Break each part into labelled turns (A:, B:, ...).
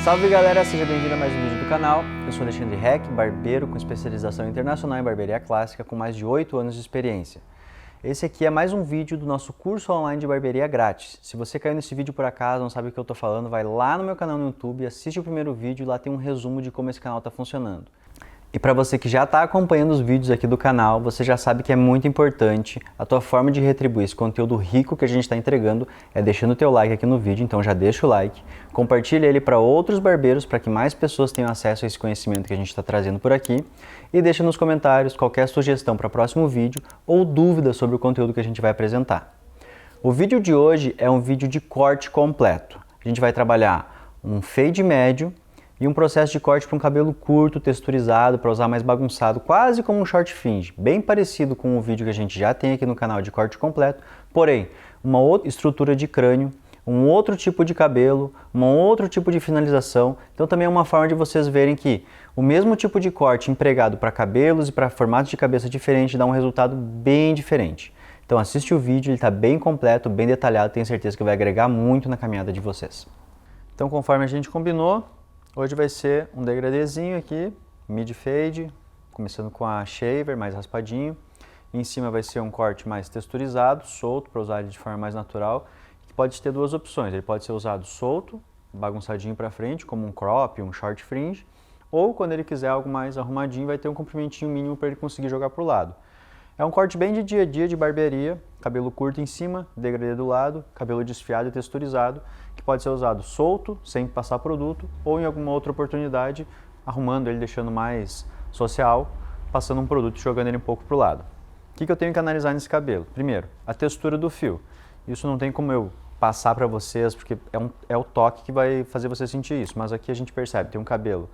A: Salve galera, seja bem-vindo a mais um vídeo do canal. Eu sou Alexandre Heck, barbeiro com especialização internacional em barbearia clássica com mais de 8 anos de experiência. Esse aqui é mais um vídeo do nosso curso online de barbearia grátis. Se você caiu nesse vídeo por acaso, não sabe o que eu estou falando, vai lá no meu canal no YouTube, assiste o primeiro vídeo e lá tem um resumo de como esse canal está funcionando. E para você que já está acompanhando os vídeos aqui do canal, você já sabe que é muito importante a tua forma de retribuir esse conteúdo rico que a gente está entregando é deixando o teu like aqui no vídeo, então já deixa o like, compartilha ele para outros barbeiros para que mais pessoas tenham acesso a esse conhecimento que a gente está trazendo por aqui e deixa nos comentários qualquer sugestão para o próximo vídeo ou dúvida sobre o conteúdo que a gente vai apresentar. O vídeo de hoje é um vídeo de corte completo. A gente vai trabalhar um fade médio e um processo de corte para um cabelo curto, texturizado, para usar mais bagunçado, quase como um short fringe, bem parecido com o vídeo que a gente já tem aqui no canal de corte completo, porém, uma outra estrutura de crânio, um outro tipo de cabelo, um outro tipo de finalização. Então também é uma forma de vocês verem que o mesmo tipo de corte empregado para cabelos e para formatos de cabeça diferentes dá um resultado bem diferente. Então assiste o vídeo, ele está bem completo, bem detalhado, tenho certeza que vai agregar muito na caminhada de vocês. Então conforme a gente combinou, hoje vai ser um degradêzinho aqui, mid fade, começando com a shaver, mais raspadinho. Em cima vai ser um corte mais texturizado, solto, para usar ele de forma mais natural. Que pode ter duas opções, ele pode ser usado solto, bagunçadinho para frente, como um crop, um short fringe. Ou quando ele quiser algo mais arrumadinho, vai ter um comprimentinho mínimo para ele conseguir jogar para o lado. É um corte bem de dia a dia de barbearia, cabelo curto em cima, degradê do lado, cabelo desfiado e texturizado, que pode ser usado solto, sem passar produto, ou em alguma outra oportunidade, arrumando ele, deixando mais social, passando um produto e jogando ele um pouco para o lado. O que eu tenho que analisar nesse cabelo? Primeiro, a textura do fio. Isso não tem como eu passar para vocês, porque é o toque que vai fazer você sentir isso, mas aqui a gente percebe, tem um cabelo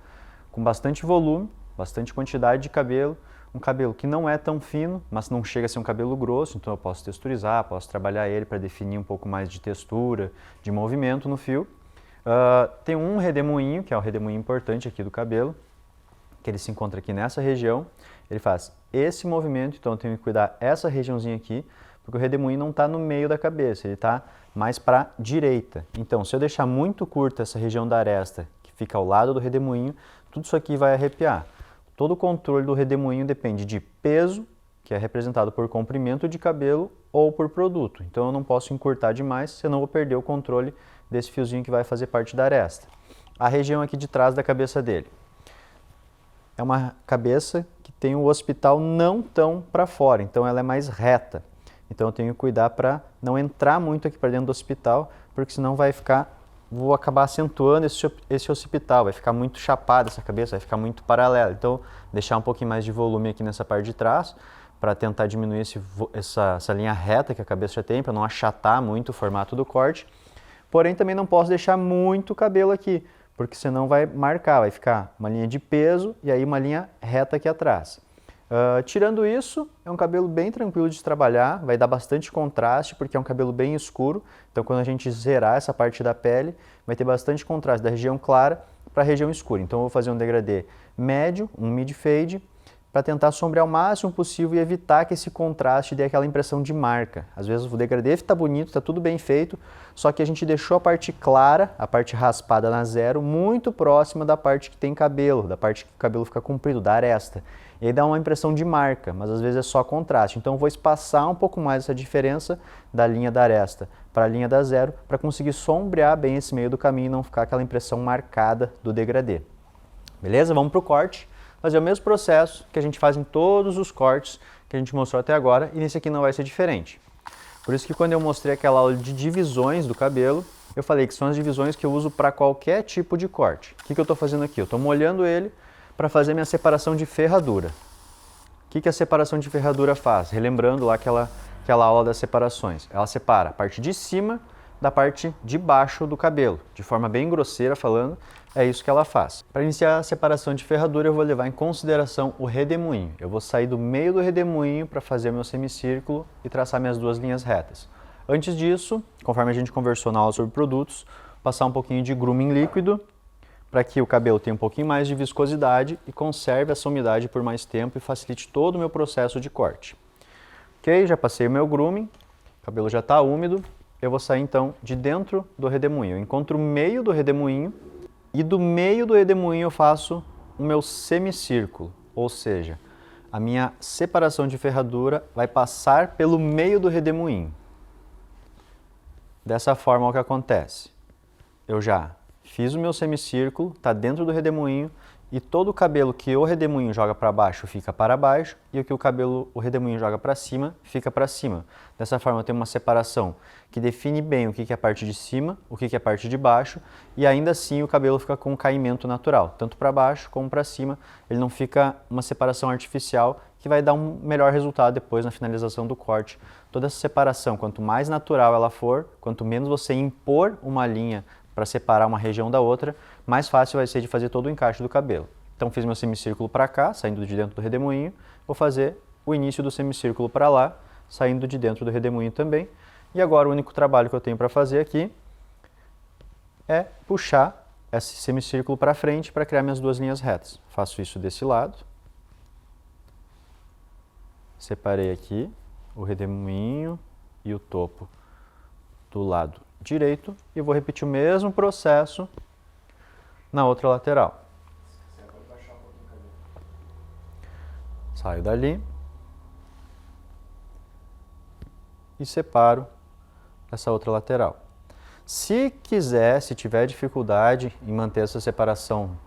A: com bastante volume, bastante quantidade de cabelo, um cabelo que não é tão fino, mas não chega a ser um cabelo grosso, então eu posso texturizar, posso trabalhar ele para definir um pouco mais de textura, de movimento no fio. Tem um redemoinho, que é o redemoinho importante aqui do cabelo, que ele se encontra aqui nessa região. Ele faz esse movimento, então eu tenho que cuidar essa regiãozinha aqui, porque o redemoinho não está no meio da cabeça, ele está mais para a direita. Então, se eu deixar muito curta essa região da aresta, que fica ao lado do redemoinho, tudo isso aqui vai arrepiar. Todo o controle do redemoinho depende de peso, que é representado por comprimento de cabelo ou por produto. Então eu não posso encurtar demais, senão eu vou perder o controle desse fiozinho que vai fazer parte da aresta. A região aqui de trás da cabeça dele é uma cabeça que tem o occipital não tão para fora, então ela é mais reta. Então eu tenho que cuidar para não entrar muito aqui para dentro do occipital, porque senão vou acabar acentuando esse occipital, vai ficar muito chapada essa cabeça, vai ficar muito paralela. Então, deixar um pouquinho mais de volume aqui nessa parte de trás, para tentar diminuir essa linha reta que a cabeça já tem, para não achatar muito o formato do corte. Porém, também não posso deixar muito cabelo aqui, porque senão vai marcar, vai ficar uma linha de peso e aí uma linha reta aqui atrás. Tirando isso, é um cabelo bem tranquilo de trabalhar, vai dar bastante contraste porque é um cabelo bem escuro, então quando a gente zerar essa parte da pele, vai ter bastante contraste da região clara para a região escura. Então eu vou fazer um degradê médio, um mid fade, para tentar sombrear o máximo possível e evitar que esse contraste dê aquela impressão de marca. Às vezes o degradê está bonito, está tudo bem feito, só que a gente deixou a parte clara, a parte raspada na zero, muito próxima da parte que tem cabelo, da parte que o cabelo fica comprido, da aresta. E aí dá uma impressão de marca, mas às vezes é só contraste. Então eu vou espaçar um pouco mais essa diferença da linha da aresta para a linha da zero, para conseguir sombrear bem esse meio do caminho e não ficar aquela impressão marcada do degradê. Beleza? Vamos para o corte. Fazer o mesmo processo que a gente faz em todos os cortes que a gente mostrou até agora, e nesse aqui não vai ser diferente. Por isso que quando eu mostrei aquela aula de divisões do cabelo, eu falei que são as divisões que eu uso para qualquer tipo de corte. O que eu estou fazendo aqui? Eu estou molhando ele para fazer minha separação de ferradura. O que a separação de ferradura faz? Relembrando lá aquela aula das separações. Ela separa a parte de cima da parte de baixo do cabelo. De forma bem grosseira falando, é isso que ela faz. Para iniciar a separação de ferradura, eu vou levar em consideração o redemoinho. Eu vou sair do meio do redemoinho para fazer meu semicírculo e traçar minhas duas linhas retas. Antes disso, conforme a gente conversou na aula sobre produtos, passar um pouquinho de grooming líquido para que o cabelo tenha um pouquinho mais de viscosidade e conserve essa umidade por mais tempo e facilite todo o meu processo de corte. Ok, já passei o meu grooming, o cabelo já está úmido, eu vou sair então de dentro do redemoinho. Eu encontro o meio do redemoinho e do meio do redemoinho eu faço o meu semicírculo, ou seja, a minha separação de ferradura vai passar pelo meio do redemoinho. Dessa forma, o que acontece? Eu já fiz o meu semicírculo, está dentro do redemoinho, e todo o cabelo que o redemoinho joga para baixo fica para baixo, e o que o redemoinho joga para cima fica para cima. Dessa forma, eu tenho uma separação que define bem o que é a parte de cima, o que é a parte de baixo, e ainda assim o cabelo fica com um caimento natural, tanto para baixo como para cima. Ele não fica uma separação artificial que vai dar um melhor resultado depois na finalização do corte. Toda essa separação, quanto mais natural ela for, quanto menos você impor uma linha para separar uma região da outra, mais fácil vai ser de fazer todo o encaixe do cabelo. Então fiz meu semicírculo para cá, saindo de dentro do redemoinho, vou fazer o início do semicírculo para lá, saindo de dentro do redemoinho também. E agora o único trabalho que eu tenho para fazer aqui é puxar esse semicírculo para frente para criar minhas duas linhas retas. Faço isso desse lado. Separei aqui o redemoinho e o topo do lado direito e vou repetir o mesmo processo na outra lateral. Saio dali e separo essa outra lateral. Se quiser, se tiver dificuldade em manter essa separação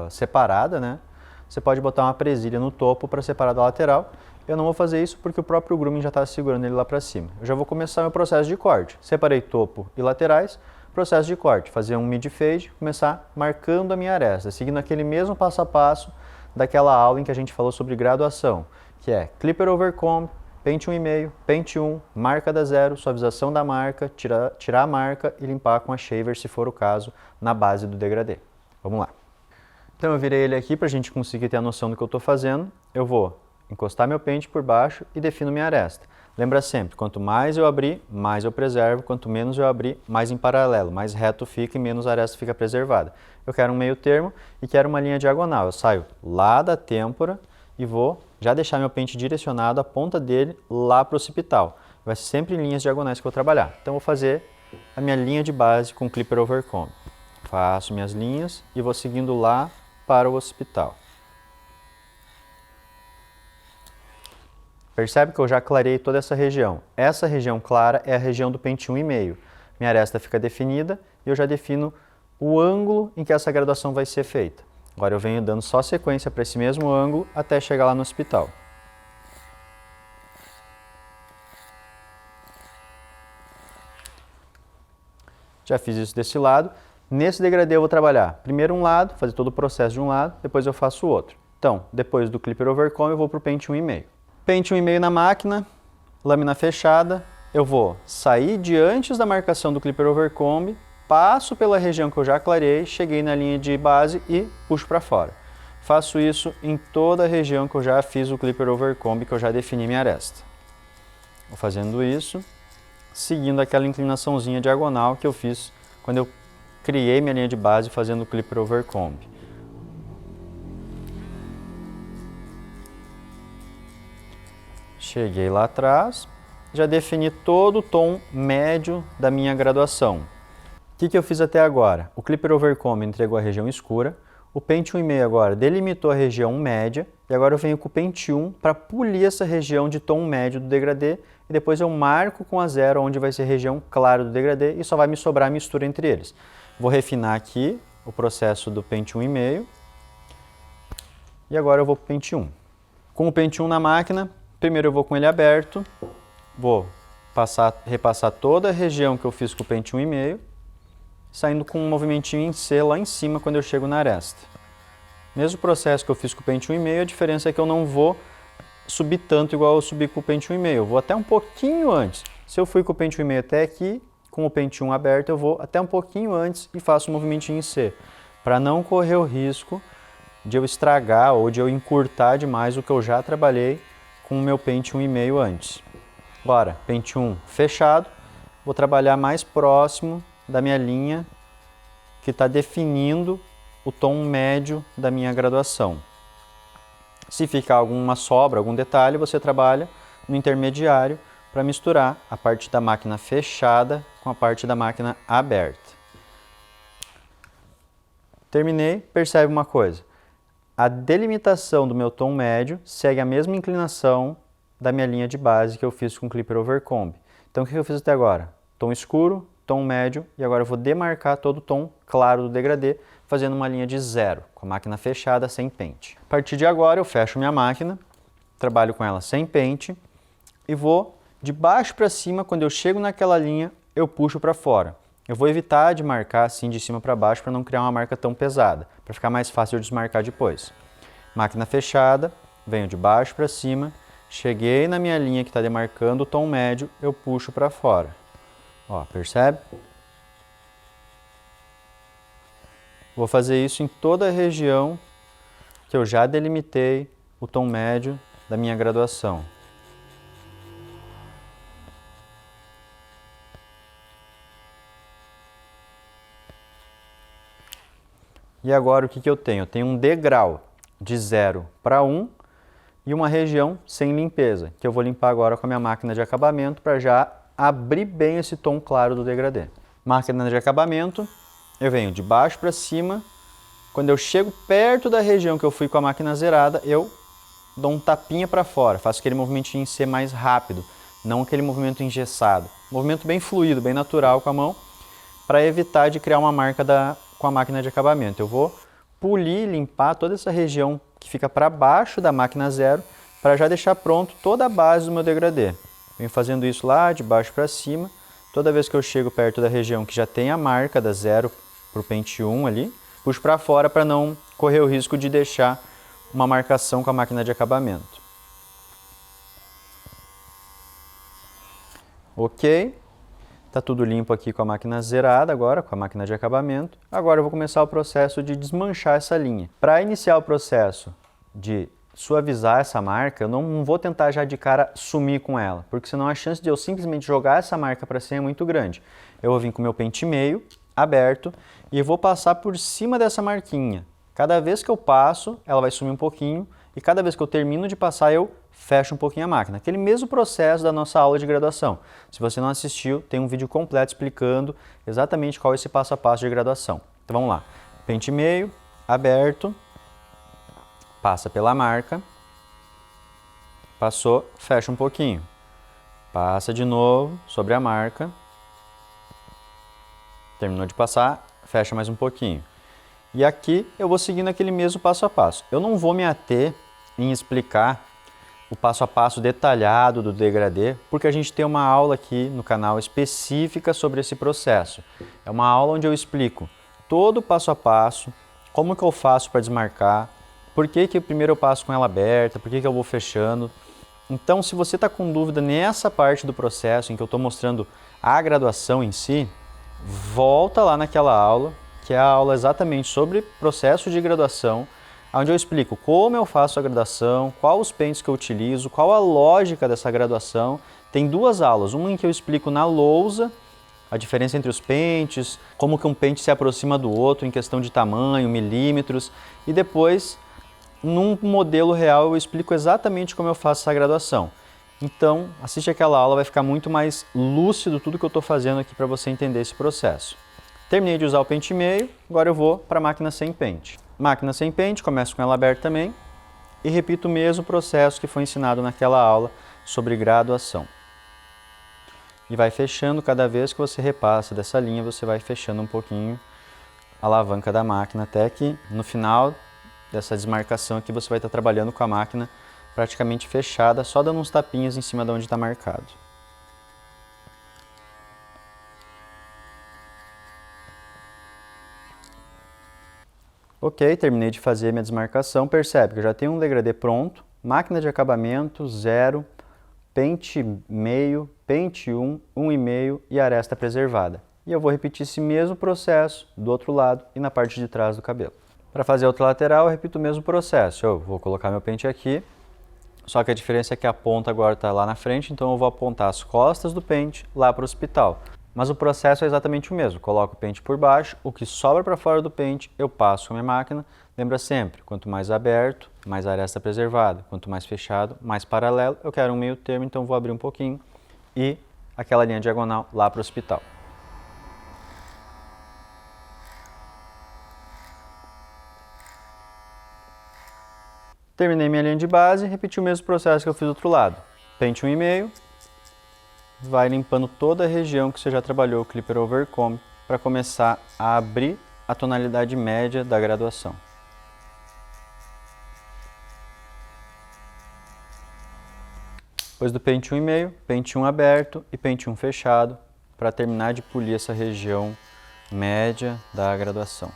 A: separada, né, você pode botar uma presilha no topo para separar da lateral. Eu não vou fazer isso porque o próprio grooming já está segurando ele lá para cima. Eu já vou começar meu processo de corte. Separei topo e laterais, processo de corte. Fazer um mid-fade, começar marcando a minha aresta, seguindo aquele mesmo passo a passo daquela aula em que a gente falou sobre graduação, que é clipper over comb, pente 1,5, pente 1, marca da zero, suavização da marca, tirar a marca e limpar com a shaver, se for o caso, na base do degradê. Vamos lá. Então eu virei ele aqui para a gente conseguir ter a noção do que eu estou fazendo. Eu vou encostar meu pente por baixo e defino minha aresta. Lembra sempre, quanto mais eu abrir, mais eu preservo, quanto menos eu abrir, mais em paralelo, mais reto fica e menos a aresta fica preservada. Eu quero um meio termo e quero uma linha diagonal. Eu saio lá da têmpora e vou já deixar meu pente direcionado, a ponta dele, lá para o occipital. Vai ser sempre em linhas diagonais que eu vou trabalhar. Então eu vou fazer a minha linha de base com clipper over comb. Faço minhas linhas e vou seguindo lá para o occipital. Percebe que eu já clareei toda essa região. Essa região clara é a região do pente 1,5. Minha aresta fica definida e eu já defino o ângulo em que essa graduação vai ser feita. Agora eu venho dando só sequência para esse mesmo ângulo até chegar lá no occipital. Já fiz isso desse lado. Nesse degradê eu vou trabalhar primeiro um lado, fazer todo o processo de um lado, depois eu faço o outro. Então, depois do clipper over comb eu vou para o pente 1,5. Pente 1,5 na máquina, lâmina fechada, eu vou sair de antes da marcação do clipper over comb, passo pela região que eu já clareei, cheguei na linha de base e puxo para fora. Faço isso em toda a região que eu já fiz o clipper over comb, que eu já defini minha aresta. Vou fazendo isso, seguindo aquela inclinaçãozinha diagonal que eu fiz quando eu criei minha linha de base fazendo o clipper over comb. Cheguei lá atrás, já defini todo o tom médio da minha graduação. O que eu fiz até agora? O clipper over comb entregou a região escura, o pente 1,5 agora delimitou a região média, e agora eu venho com o pente 1 para polir essa região de tom médio do degradê, e depois eu marco com a zero onde vai ser a região clara do degradê e só vai me sobrar a mistura entre eles. Vou refinar aqui o processo do pente 1,5 e agora eu vou para o pente 1. Com o pente 1 na máquina, primeiro eu vou com ele aberto, vou repassar toda a região que eu fiz com o pente 1,5, saindo com um movimentinho em C lá em cima quando eu chego na aresta. Mesmo processo que eu fiz com o pente 1,5, a diferença é que eu não vou subir tanto igual eu subi com o pente 1,5, eu vou até um pouquinho antes. Se eu fui com o pente 1,5 até aqui, com o pente 1 aberto, eu vou até um pouquinho antes e faço um movimentinho em C, para não correr o risco de eu estragar ou de eu encurtar demais o que eu já trabalhei com o meu pente 1,5 antes. Agora, pente 1 fechado, vou trabalhar mais próximo da minha linha que está definindo o tom médio da minha graduação. Se ficar alguma sobra, algum detalhe, você trabalha no intermediário para misturar a parte da máquina fechada com a parte da máquina aberta. Terminei, percebe uma coisa. A delimitação do meu tom médio segue a mesma inclinação da minha linha de base que eu fiz com o Clipper Overcomb. Então o que eu fiz até agora? Tom escuro, tom médio e agora eu vou demarcar todo o tom claro do degradê fazendo uma linha de 0, com a máquina fechada, sem pente. A partir de agora eu fecho minha máquina, trabalho com ela sem pente e vou de baixo para cima, quando eu chego naquela linha eu puxo para fora. Eu vou evitar de marcar assim de cima para baixo para não criar uma marca tão pesada, para ficar mais fácil de desmarcar depois. Máquina fechada, venho de baixo para cima, cheguei na minha linha que está demarcando o tom médio, eu puxo para fora. Ó, percebe? Vou fazer isso em toda a região que eu já delimitei o tom médio da minha graduação. E agora o que eu tenho? Eu tenho um degrau de 0 para 1 e uma região sem limpeza, que eu vou limpar agora com a minha máquina de acabamento para já abrir bem esse tom claro do degradê. Máquina de acabamento, eu venho de baixo para cima, quando eu chego perto da região que eu fui com a máquina zerada, eu dou um tapinha para fora, faço aquele movimentinho ser mais rápido, não aquele movimento engessado. Movimento bem fluido, bem natural com a mão, para evitar de criar uma marca com a máquina de acabamento. Eu vou polir, limpar toda essa região que fica para baixo da máquina zero, para já deixar pronto toda a base do meu degradê. Venho fazendo isso lá de baixo para cima. Toda vez que eu chego perto da região que já tem a marca da 0 para o pente 1 ali, puxo para fora para não correr o risco de deixar uma marcação com a máquina de acabamento. Ok. Está tudo limpo aqui com a máquina zerada agora, com a máquina de acabamento. Agora eu vou começar o processo de desmanchar essa linha. Para iniciar o processo de suavizar essa marca, eu não vou tentar já de cara sumir com ela, porque senão a chance de eu simplesmente jogar essa marca para cima é muito grande. Eu vou vir com o meu pente meio, aberto, e vou passar por cima dessa marquinha. Cada vez que eu passo, ela vai sumir um pouquinho, e cada vez que eu termino de passar, eu fecho um pouquinho a máquina. Aquele mesmo processo da nossa aula de graduação. Se você não assistiu, tem um vídeo completo explicando exatamente qual é esse passo a passo de graduação. Então vamos lá. Pente meio, aberto, passa pela marca, passou, fecha um pouquinho. Passa de novo sobre a marca, terminou de passar, fecha mais um pouquinho. E aqui eu vou seguindo aquele mesmo passo a passo. Eu não vou me ater em explicar o passo a passo detalhado do degradê, porque a gente tem uma aula aqui no canal específica sobre esse processo. É uma aula onde eu explico todo o passo a passo, como que eu faço para desmarcar, por que primeiro eu passo com ela aberta, por que eu vou fechando. Então, se você está com dúvida nessa parte do processo em que eu estou mostrando a graduação em si, volta lá naquela aula, que é a aula exatamente sobre processo de graduação, onde eu explico como eu faço a graduação, quais os pentes que eu utilizo, qual a lógica dessa graduação. Tem duas aulas, uma em que eu explico na lousa a diferença entre os pentes, como que um pente se aproxima do outro em questão de tamanho, milímetros, e depois, num modelo real, eu explico exatamente como eu faço essa graduação. Então, assiste aquela aula, vai ficar muito mais lúcido tudo que eu estou fazendo aqui para você entender esse processo. Terminei de usar o pente meio, agora eu vou para a máquina sem pente. Máquina sem pente, começo com ela aberta também e repito o mesmo processo que foi ensinado naquela aula sobre graduação. E vai fechando cada vez que você repassa dessa linha, você vai fechando um pouquinho a alavanca da máquina, até que no final dessa desmarcação aqui você vai estar trabalhando com a máquina praticamente fechada, só dando uns tapinhas em cima de onde está marcado. Ok, terminei de fazer minha desmarcação, percebe que eu já tenho um degradê pronto, máquina de acabamento, 0, pente meio, pente 1, 1,5 e aresta preservada. E eu vou repetir esse mesmo processo do outro lado e na parte de trás do cabelo. Para fazer a outra lateral, eu repito o mesmo processo. Eu vou colocar meu pente aqui, só que a diferença é que a ponta agora está lá na frente, então eu vou apontar as costas do pente lá para o hospital. Mas o processo é exatamente o mesmo. Coloco o pente por baixo, o que sobra para fora do pente eu passo com a minha máquina. Lembra sempre, quanto mais aberto, mais aresta preservada. Quanto mais fechado, mais paralelo. Eu quero um meio termo, então vou abrir um pouquinho e aquela linha diagonal lá para o hospital. Terminei minha linha de base, repeti o mesmo processo que eu fiz do outro lado. Pente 1,5, vai limpando toda a região que você já trabalhou o Clipper Overcomb para começar a abrir a tonalidade média da graduação. Depois do pente 1,5, pente 1 aberto e pente 1 fechado para terminar de polir essa região média da graduação.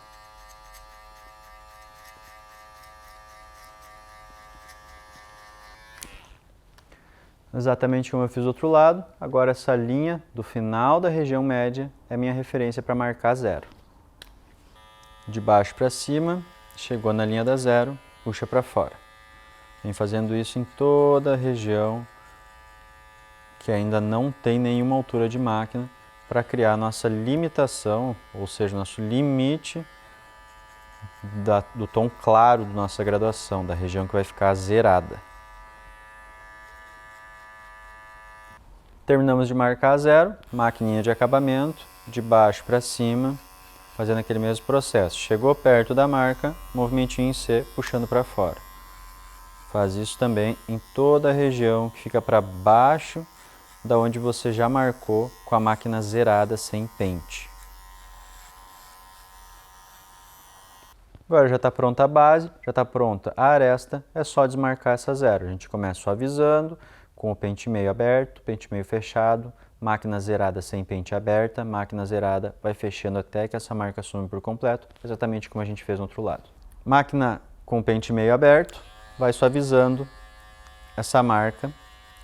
A: Exatamente como eu fiz do outro lado, agora essa linha do final da região média é minha referência para marcar zero. De baixo para cima, chegou na linha da zero, puxa para fora. Vem fazendo isso em toda a região que ainda não tem nenhuma altura de máquina para criar nossa limitação, ou seja, nosso limite do tom claro da nossa graduação, da região que vai ficar zerada. Terminamos de marcar zero, maquininha de acabamento, de baixo para cima, fazendo aquele mesmo processo. Chegou perto da marca, movimentinho em C, puxando para fora. Faz isso também em toda a região que fica para baixo da onde você já marcou com a máquina zerada sem pente. Agora já está pronta a base, já está pronta a aresta, é só desmarcar essa zero. A gente começa suavizando, com o pente meio aberto, pente meio fechado, máquina zerada sem pente aberta, máquina zerada, vai fechando até que essa marca some por completo, exatamente como a gente fez no outro lado. Máquina com pente meio aberto, vai suavizando essa marca,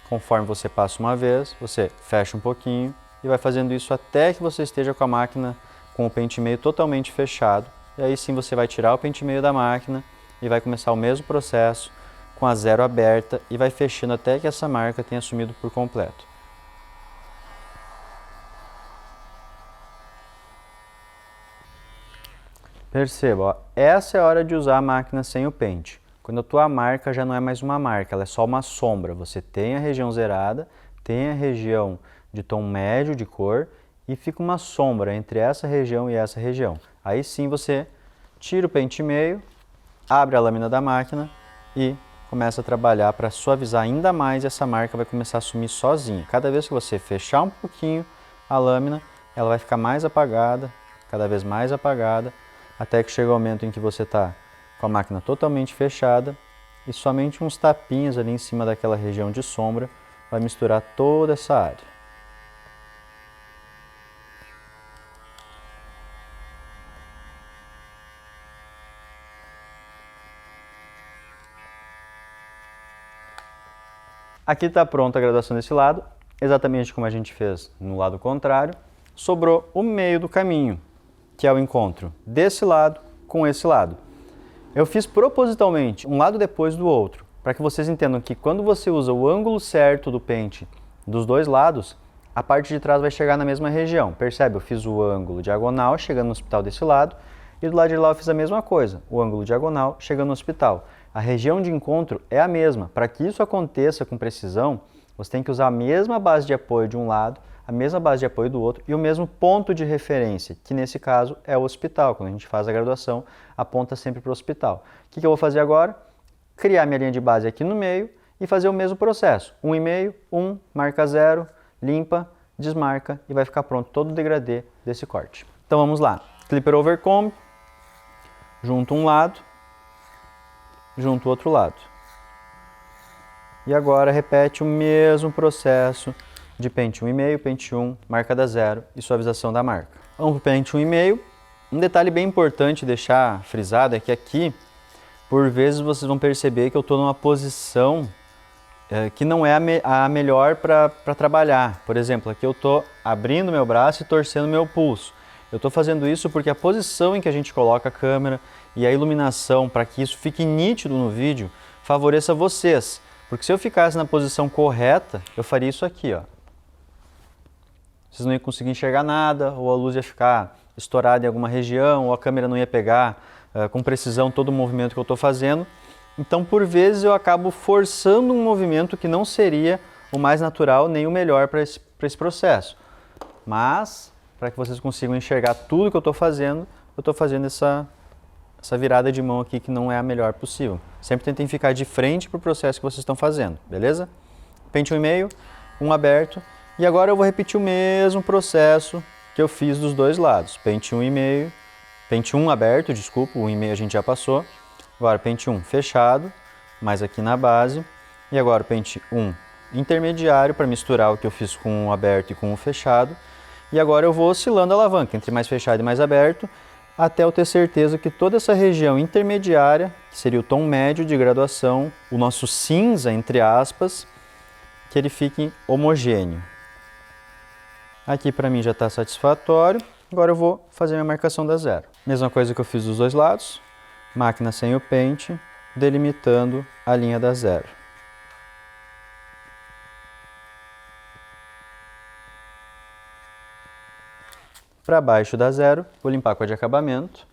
A: conforme você passa uma vez, você fecha um pouquinho e vai fazendo isso até que você esteja com a máquina com o pente meio totalmente fechado, e aí sim você vai tirar o pente meio da máquina e vai começar o mesmo processo, com a zero aberta e vai fechando até que essa marca tenha sumido por completo. Perceba, ó, essa é a hora de usar a máquina sem o pente. Quando a tua marca já não é mais uma marca, ela é só uma sombra. Você tem a região zerada, tem a região de tom médio de cor e fica uma sombra entre essa região e essa região. Aí sim você tira o pente meio, abre a lâmina da máquina e começa a trabalhar para suavizar ainda mais e essa marca vai começar a sumir sozinha. Cada vez que você fechar um pouquinho a lâmina, ela vai ficar mais apagada, cada vez mais apagada, até que chega o momento em que você está com a máquina totalmente fechada e somente uns tapinhos ali em cima daquela região de sombra vai misturar toda essa área. Aqui está pronta a graduação desse lado, exatamente como a gente fez no lado contrário. Sobrou o meio do caminho, que é o encontro desse lado com esse lado. Eu fiz propositalmente um lado depois do outro, para que vocês entendam que quando você usa o ângulo certo do pente dos dois lados, a parte de trás vai chegar na mesma região. Percebe? Eu fiz o ângulo diagonal chegando no hospital desse lado, e do lado de lá eu fiz a mesma coisa, o ângulo diagonal chegando no hospital. A região de encontro é a mesma. Para que isso aconteça com precisão, você tem que usar a mesma base de apoio de um lado, a mesma base de apoio do outro e o mesmo ponto de referência, que nesse caso é o hospital. Quando a gente faz a graduação, aponta sempre para o hospital. O que eu vou fazer agora? Criar minha linha de base aqui no meio e fazer o mesmo processo. 1,5, marca 0, limpa, desmarca e vai ficar pronto todo o degradê desse corte. Então vamos lá. Clipper Overcomb, junto um lado, junto o outro lado. E agora repete o mesmo processo de pente 1,5, pente 1, marca da 0 e suavização da marca. Vamos para o pente 1,5. Um detalhe bem importante deixar frisado é que aqui, por vezes vocês vão perceber que eu estou numa posição que não é a melhor para trabalhar. Por exemplo, aqui eu estou abrindo meu braço e torcendo meu pulso. Eu estou fazendo isso porque a posição em que a gente coloca a câmera e a iluminação para que isso fique nítido no vídeo favoreça vocês. Porque se eu ficasse na posição correta, eu faria isso aqui, ó. Vocês não iam conseguir enxergar nada, ou a luz ia ficar estourada em alguma região, ou a câmera não ia pegar com precisão todo o movimento que eu estou fazendo. Então, por vezes, eu acabo forçando um movimento que não seria o mais natural nem o melhor para esse processo. Mas, para que vocês consigam enxergar tudo que eu estou fazendo essa essa virada de mão aqui que não é a melhor possível. Sempre tentem ficar de frente para o processo que vocês estão fazendo, beleza? Pente 1,5, um aberto. E agora eu vou repetir o mesmo processo que eu fiz dos dois lados. Pente 1,5, pente 1 aberto, desculpa, o 1,5 a gente já passou. Agora pente 1 fechado, mais aqui na base. E agora pente 1 intermediário para misturar o que eu fiz com o aberto e com o fechado. E agora eu vou oscilando a alavanca entre mais fechado e mais aberto, até eu ter certeza que toda essa região intermediária, que seria o tom médio de graduação, o nosso cinza, entre aspas, que ele fique homogêneo. Aqui para mim já está satisfatório, agora eu vou fazer minha marcação da zero. Mesma coisa que eu fiz dos dois lados, máquina sem o pente, delimitando a linha da zero. Para baixo da zero, vou limpar com a de acabamento.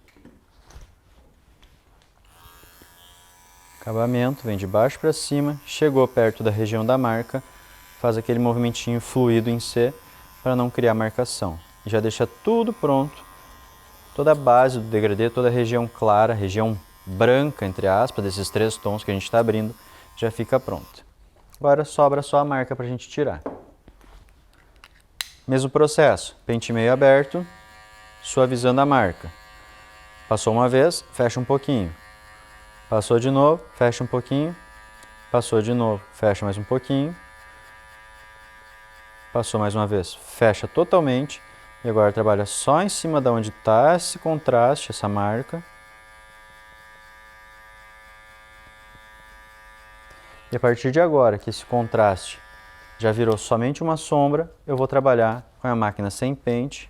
A: Acabamento, vem de baixo para cima, chegou perto da região da marca, faz aquele movimentinho fluido em C para não criar marcação. Já deixa tudo pronto, toda a base do degradê, toda a região clara, região branca, entre aspas, desses três tons que a gente está abrindo, já fica pronta. Agora sobra só a marca para a gente tirar. Mesmo processo, pente meio aberto, suavizando a marca. Passou uma vez, fecha um pouquinho. Passou de novo, fecha um pouquinho. Passou de novo, fecha mais um pouquinho. Passou mais uma vez, fecha totalmente. E agora trabalha só em cima de onde está esse contraste, essa marca. E a partir de agora, que esse contraste já virou somente uma sombra, eu vou trabalhar com a máquina sem pente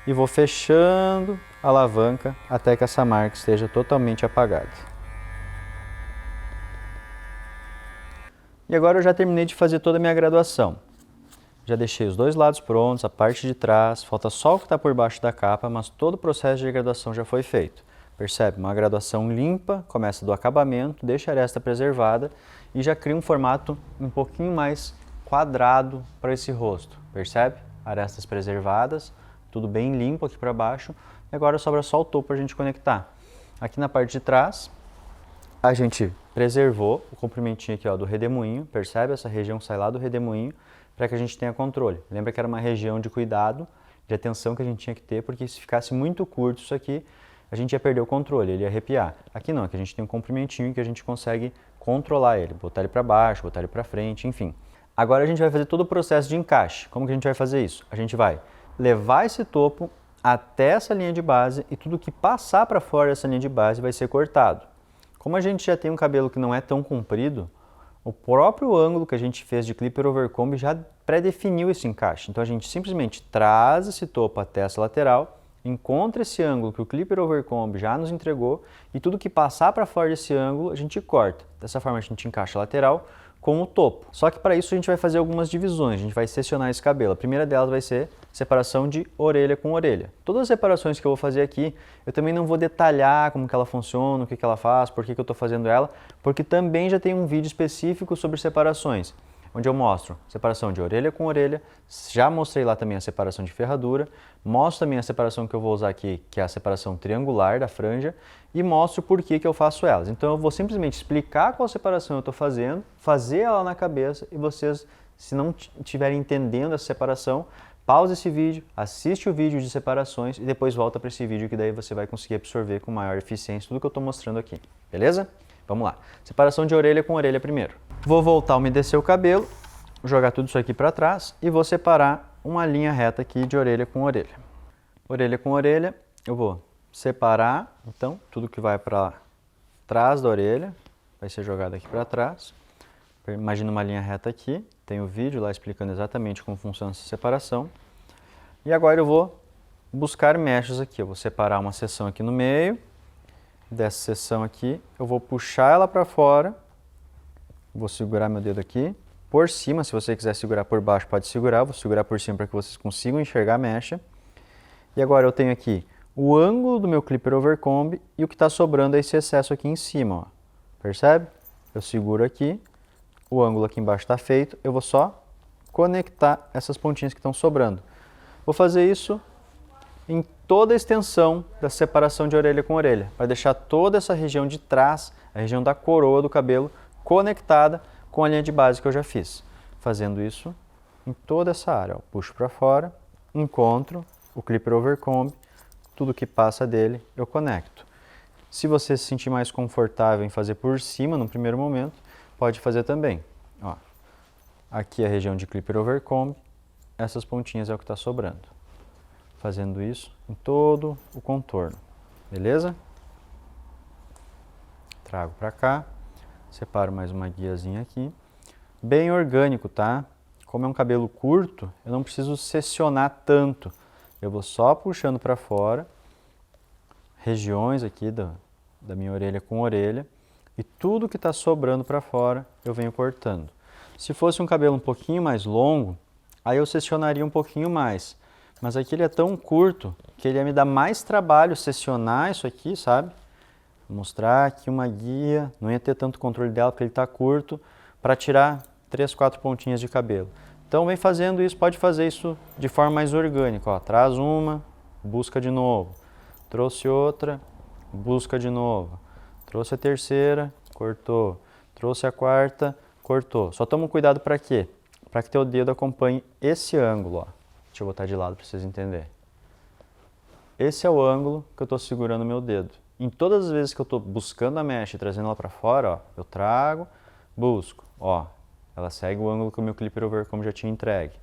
A: e vou fechando a alavanca até que essa marca esteja totalmente apagada. E agora eu já terminei de fazer toda a minha graduação. Já deixei os dois lados prontos, a parte de trás, falta só o que está por baixo da capa, mas todo o processo de graduação já foi feito. Percebe? Uma graduação limpa, começa do acabamento, deixa a aresta preservada e já cria um formato um pouquinho mais quadrado para esse rosto, percebe? Arestas preservadas, tudo bem limpo aqui para baixo, e agora sobra só o topo para a gente conectar. Aqui na parte de trás, a gente preservou o comprimentinho aqui ó, do redemoinho, percebe? Essa região sai lá do redemoinho para que a gente tenha controle. Lembra que era uma região de cuidado, de atenção que a gente tinha que ter, porque se ficasse muito curto isso aqui, a gente ia perder o controle, ele ia arrepiar. Aqui não, aqui a gente tem um comprimentinho que a gente consegue controlar ele, botar ele para baixo, botar ele para frente, enfim. Agora a gente vai fazer todo o processo de encaixe. Como que a gente vai fazer isso? A gente vai levar esse topo até essa linha de base e tudo que passar para fora dessa linha de base vai ser cortado. Como a gente já tem um cabelo que não é tão comprido, o próprio ângulo que a gente fez de clipper overcomb já pré-definiu esse encaixe. Então a gente simplesmente traz esse topo até essa lateral, encontra esse ângulo que o clipper overcomb já nos entregou e tudo que passar para fora desse ângulo a gente corta. Dessa forma a gente encaixa a lateral com o topo. Só que para isso a gente vai fazer algumas divisões, a gente vai seccionar esse cabelo. A primeira delas vai ser separação de orelha com orelha. Todas as separações que eu vou fazer aqui, eu também não vou detalhar como que ela funciona, o que que ela faz, por que que eu estou fazendo ela, porque também já tem um vídeo específico sobre separações, onde eu mostro separação de orelha com orelha, já mostrei lá também a separação de ferradura, mostro também a separação que eu vou usar aqui, que é a separação triangular da franja, e mostro por que que eu faço elas. Então eu vou simplesmente explicar qual separação eu estou fazendo, fazer ela na cabeça, e vocês, se não estiverem entendendo essa separação, pausa esse vídeo, assiste o vídeo de separações e depois volta para esse vídeo que daí você vai conseguir absorver com maior eficiência tudo que eu estou mostrando aqui, beleza? Vamos lá. Separação de orelha com orelha primeiro. Vou voltar a umedecer o cabelo, jogar tudo isso aqui para trás e vou separar uma linha reta aqui de orelha com orelha. Orelha com orelha, eu vou separar, então, tudo que vai para trás da orelha vai ser jogado aqui para trás. Imagina uma linha reta aqui, tem o vídeo lá explicando exatamente como funciona essa separação. E agora eu vou buscar mechas aqui, eu vou separar uma seção aqui no meio, dessa seção aqui, eu vou puxar ela para fora, vou segurar meu dedo aqui, por cima, se você quiser segurar por baixo pode segurar, vou segurar por cima para que vocês consigam enxergar a mecha. E agora eu tenho aqui o ângulo do meu clipper overcomb e o que está sobrando é esse excesso aqui em cima, ó. Percebe? Eu seguro aqui, o ângulo aqui embaixo está feito, eu vou só conectar essas pontinhas que estão sobrando. Vou fazer isso em toda a extensão da separação de orelha com orelha, para deixar toda essa região de trás, a região da coroa do cabelo, conectada com a linha de base que eu já fiz. Fazendo isso em toda essa área. Ó. Puxo para fora, encontro o clipper overcomb, tudo que passa dele eu conecto. Se você se sentir mais confortável em fazer por cima no primeiro momento, pode fazer também. Ó, aqui a região de clipper overcomb, essas pontinhas é o que está sobrando. Fazendo isso em todo o contorno, beleza? Trago para cá, separo mais uma guiazinha aqui. Bem orgânico, tá? Como é um cabelo curto, eu não preciso seccionar tanto. Eu vou só puxando para fora, regiões aqui da minha orelha com orelha, e tudo que está sobrando para fora eu venho cortando. Se fosse um cabelo um pouquinho mais longo, aí eu seccionaria um pouquinho mais. Mas aqui ele é tão curto que ele ia me dar mais trabalho seccionar isso aqui, sabe? Vou mostrar aqui uma guia, não ia ter tanto controle dela porque ele está curto, para tirar 3, 4 pontinhas de cabelo. Então vem fazendo isso, pode fazer isso de forma mais orgânica. Ó. Traz uma, busca de novo. Trouxe outra, busca de novo. Trouxe a terceira, cortou. Trouxe a quarta, cortou. Só toma cuidado para quê? Para que teu dedo acompanhe esse ângulo. Ó. Deixa eu botar de lado para vocês entenderem. Esse é o ângulo que eu estou segurando o meu dedo. Em todas as vezes que eu estou buscando a mecha e trazendo ela para fora, ó, eu trago, busco. Ó, ela segue o ângulo que o meu clipper overcomb já tinha entregue.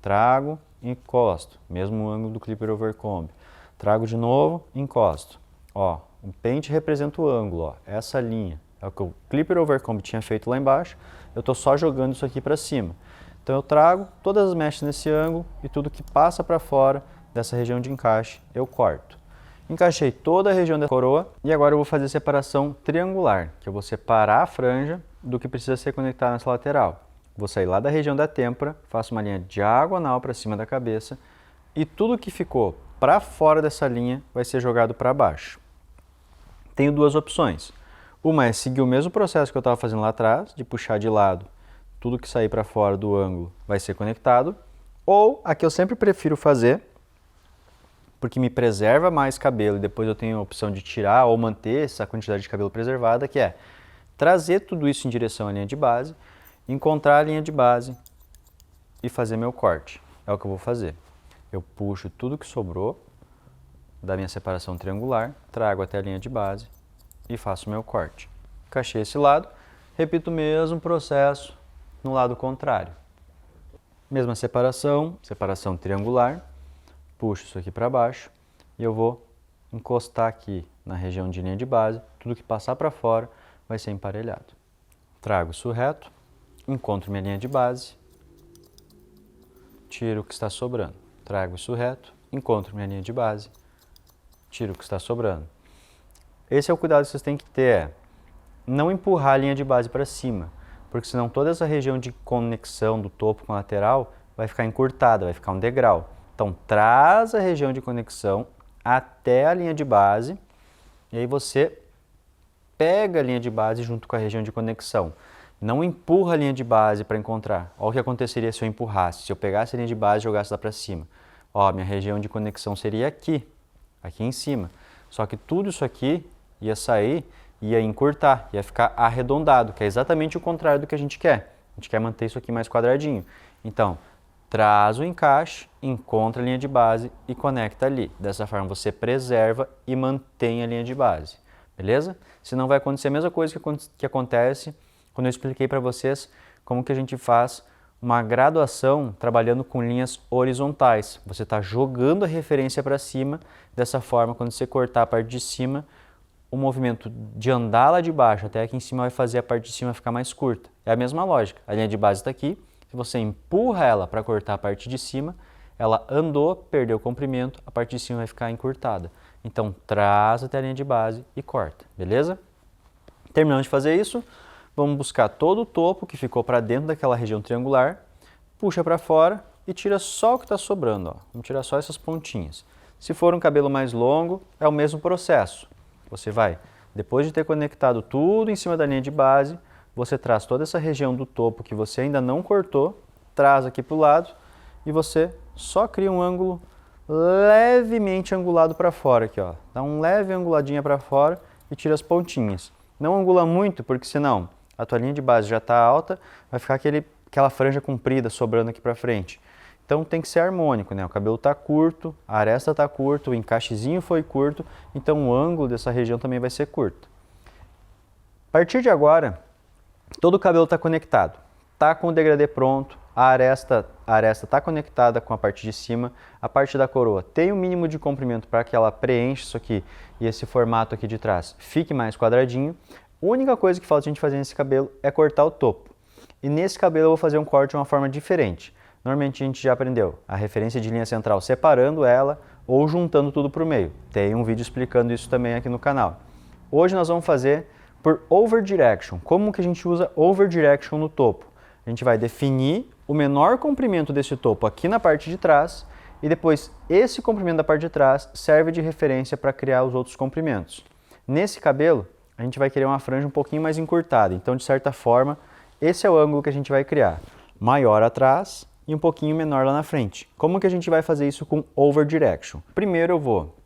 A: Trago, encosto. Mesmo ângulo do clipper overcomb. Trago de novo, encosto. Ó, o pente representa o ângulo, ó, essa linha. É o que o clipper overcomb tinha feito lá embaixo. Eu estou só jogando isso aqui para cima. Então eu trago todas as mechas nesse ângulo e tudo que passa para fora dessa região de encaixe eu corto. Encaixei toda a região da coroa e agora eu vou fazer separação triangular, que eu vou separar a franja do que precisa ser conectado nessa lateral. Vou sair lá da região da têmpora, faço uma linha diagonal para cima da cabeça e tudo que ficou para fora dessa linha vai ser jogado para baixo. Tenho duas opções. Uma é seguir o mesmo processo que eu estava fazendo lá atrás, de puxar de lado, tudo que sair para fora do ângulo vai ser conectado, ou a que eu sempre prefiro fazer, porque me preserva mais cabelo e depois eu tenho a opção de tirar ou manter essa quantidade de cabelo preservada, que é trazer tudo isso em direção à linha de base, encontrar a linha de base e fazer meu corte. É o que eu vou fazer. Eu puxo tudo que sobrou da minha separação triangular, trago até a linha de base e faço meu corte. Encaixei esse lado, repito o mesmo processo no lado contrário. Mesma separação, separação triangular, puxo isso aqui para baixo e eu vou encostar aqui na região de linha de base, tudo que passar para fora vai ser emparelhado. Trago isso reto, encontro minha linha de base, tiro o que está sobrando. Trago isso reto, encontro minha linha de base, tiro o que está sobrando. Esse é o cuidado que vocês têm que ter, não empurrar a linha de base para cima, porque senão toda essa região de conexão do topo com a lateral vai ficar encurtada, vai ficar um degrau. Então traz a região de conexão até a linha de base e aí você pega a linha de base junto com a região de conexão. Não empurra a linha de base para encontrar. Olha o que aconteceria se eu empurrasse, se eu pegasse a linha de base e jogasse lá para cima. Ó, minha região de conexão seria aqui em cima. Só que tudo isso aqui ia sair, ia encurtar, ia ficar arredondado, que é exatamente o contrário do que a gente quer. A gente quer manter isso aqui mais quadradinho. Então, traz o encaixe, encontra a linha de base e conecta ali. Dessa forma você preserva e mantém a linha de base, beleza? Senão vai acontecer a mesma coisa que acontece quando eu expliquei para vocês como que a gente faz uma graduação trabalhando com linhas horizontais. Você está jogando a referência para cima, dessa forma quando você cortar a parte de cima, o movimento de andar lá de baixo até aqui em cima vai fazer a parte de cima ficar mais curta. É a mesma lógica, a linha de base está aqui, se você empurra ela para cortar a parte de cima, ela andou, perdeu o comprimento, a parte de cima vai ficar encurtada. Então traz até a linha de base e corta, beleza? Terminando de fazer isso, vamos buscar todo o topo que ficou para dentro daquela região triangular, puxa para fora e tira só o que está sobrando. Ó. Vamos tirar só essas pontinhas. Se for um cabelo mais longo, é o mesmo processo. Você vai, depois de ter conectado tudo em cima da linha de base, você traz toda essa região do topo que você ainda não cortou, traz aqui para o lado e você só cria um ângulo levemente angulado para fora aqui, ó. Dá um leve anguladinha para fora e tira as pontinhas. Não angula muito, porque senão a tua linha de base já está alta, vai ficar aquela franja comprida sobrando aqui para frente. Então tem que ser harmônico, né? O cabelo está curto, a aresta está curta, o encaixezinho foi curto, então o ângulo dessa região também vai ser curto. A partir de agora, todo o cabelo está conectado, está com o degradê pronto, a aresta está conectada com a parte de cima, a parte da coroa tem o mínimo de comprimento para que ela preencha isso aqui e esse formato aqui de trás fique mais quadradinho. A única coisa que falta a gente fazer nesse cabelo é cortar o topo. E nesse cabelo eu vou fazer um corte de uma forma diferente. Normalmente a gente já aprendeu a referência de linha central separando ela ou juntando tudo para o meio. Tem um vídeo explicando isso também aqui no canal. Hoje nós vamos fazer por over direction. Como que a gente usa over direction no topo? A gente vai definir o menor comprimento desse topo aqui na parte de trás e depois esse comprimento da parte de trás serve de referência para criar os outros comprimentos. Nesse cabelo, a gente vai querer uma franja um pouquinho mais encurtada, então de certa forma, esse é o ângulo que a gente vai criar. Maior atrás e um pouquinho menor lá na frente. Como que a gente vai fazer isso com over direction? Primeiro eu vou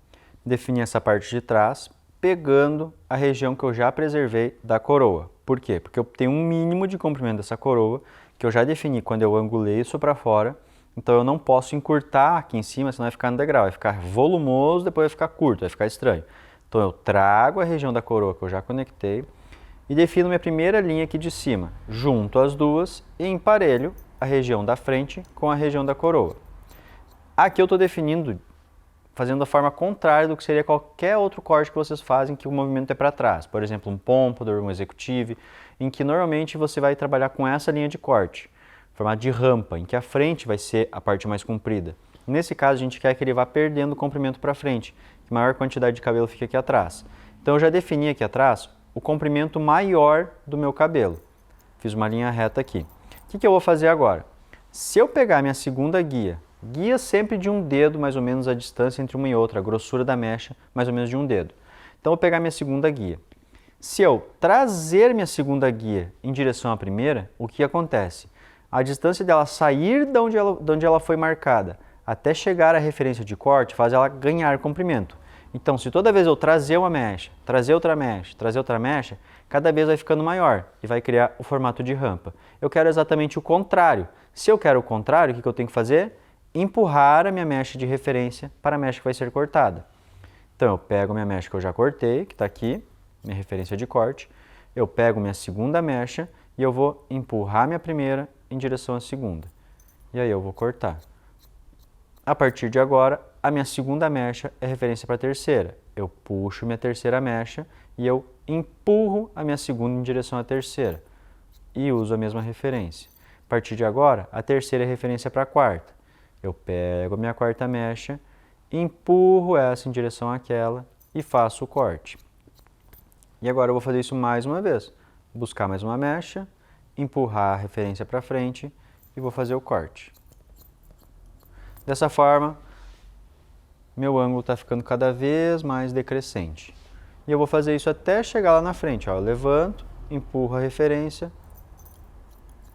A: definir essa parte de trás, pegando a região que eu já preservei da coroa. Por quê? Porque eu tenho um mínimo de comprimento dessa coroa, que eu já defini quando eu angulei isso para fora, então eu não posso encurtar aqui em cima, senão vai ficar no degrau, vai ficar volumoso, depois vai ficar curto, vai ficar estranho. Então eu trago a região da coroa que eu já conectei e defino minha primeira linha aqui de cima, junto as duas e emparelho a região da frente com a região da coroa. Aqui eu estou definindo, fazendo da forma contrária do que seria qualquer outro corte que vocês fazem que o movimento é para trás. Por exemplo, um pompadour, um executive, em que normalmente você vai trabalhar com essa linha de corte, formato de rampa, em que a frente vai ser a parte mais comprida. Nesse caso, a gente quer que ele vá perdendo o comprimento para frente, que a maior quantidade de cabelo fique aqui atrás. Então eu já defini aqui atrás o comprimento maior do meu cabelo. Fiz uma linha reta aqui. O que eu vou fazer agora? Se eu pegar minha segunda guia sempre de um dedo, mais ou menos a distância entre uma e outra, a grossura da mecha, mais ou menos de um dedo. Então eu vou pegar minha segunda guia. Se eu trazer minha segunda guia em direção à primeira, o que acontece? A distância dela sair de onde ela foi marcada até chegar à referência de corte faz ela ganhar comprimento. Então, se toda vez eu trazer uma mecha, trazer outra mecha, cada vez vai ficando maior e vai criar o formato de rampa. Eu quero exatamente o contrário. Se eu quero o contrário, o que eu tenho que fazer? Empurrar a minha mecha de referência para a mecha que vai ser cortada. Então, eu pego a minha mecha que eu já cortei, que está aqui, minha referência de corte, eu pego minha segunda mecha e eu vou empurrar minha primeira em direção à segunda. E aí eu vou cortar. A partir de agora, a minha segunda mecha é referência para a terceira. Eu puxo minha terceira mecha e eu empurro a minha segunda em direção à terceira. E uso a mesma referência. A partir de agora, a terceira é referência para a quarta. Eu pego a minha quarta mecha, empurro essa em direção àquela e faço o corte. E agora eu vou fazer isso mais uma vez. Buscar mais uma mecha, empurrar a referência para frente e vou fazer o corte. Dessa forma, meu ângulo está ficando cada vez mais decrescente. E eu vou fazer isso até chegar lá na frente. Ó. Eu levanto, empurro a referência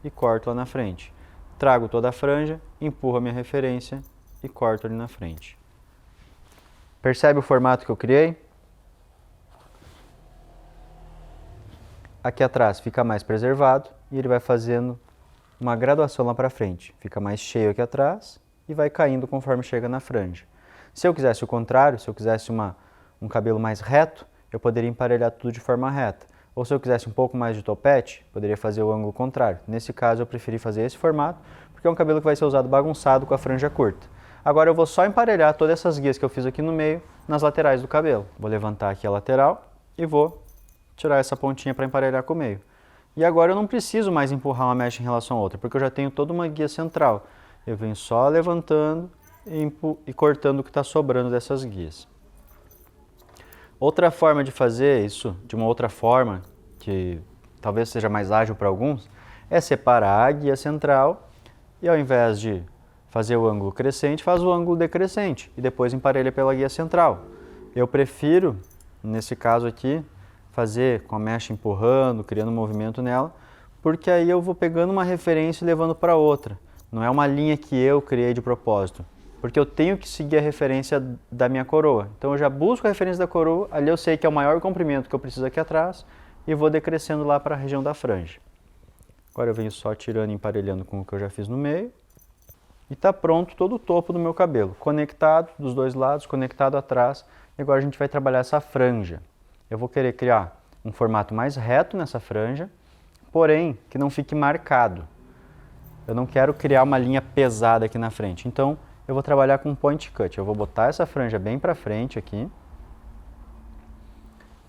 A: e corto lá na frente. Trago toda a franja, empurro a minha referência e corto ali na frente. Percebe o formato que eu criei? Aqui atrás fica mais preservado e ele vai fazendo uma graduação lá para frente. Fica mais cheio aqui atrás e vai caindo conforme chega na franja. Se eu quisesse o contrário, se eu quisesse um cabelo mais reto, eu poderia emparelhar tudo de forma reta. Ou se eu quisesse um pouco mais de topete, poderia fazer o ângulo contrário. Nesse caso, eu preferi fazer esse formato, porque é um cabelo que vai ser usado bagunçado com a franja curta. Agora eu vou só emparelhar todas essas guias que eu fiz aqui no meio, nas laterais do cabelo. Vou levantar aqui a lateral e vou tirar essa pontinha para emparelhar com o meio. E agora eu não preciso mais empurrar uma mecha em relação a outra, porque eu já tenho toda uma guia central. Eu venho só levantando e cortando o que está sobrando dessas guias. Outra forma de fazer isso, de uma outra forma, que talvez seja mais ágil para alguns, é separar a guia central e ao invés de fazer o ângulo crescente, faz o ângulo decrescente e depois emparelha pela guia central. Eu prefiro, nesse caso aqui, fazer com a mecha empurrando, criando movimento nela, porque aí eu vou pegando uma referência e levando para outra. Não é uma linha que eu criei de propósito. porque eu tenho que seguir a referência da minha coroa. Então eu já busco a referência da coroa, ali eu sei que é o maior comprimento que eu preciso aqui atrás e vou decrescendo lá para a região da franja. Agora eu venho só tirando e emparelhando com o que eu já fiz no meio. E está pronto todo o topo do meu cabelo, conectado dos dois lados, conectado atrás. E agora a gente vai trabalhar essa franja. Eu vou querer criar um formato mais reto nessa franja, porém que não fique marcado. Eu não quero criar uma linha pesada aqui na frente. Então eu vou trabalhar com point cut. Eu vou botar essa franja bem para frente aqui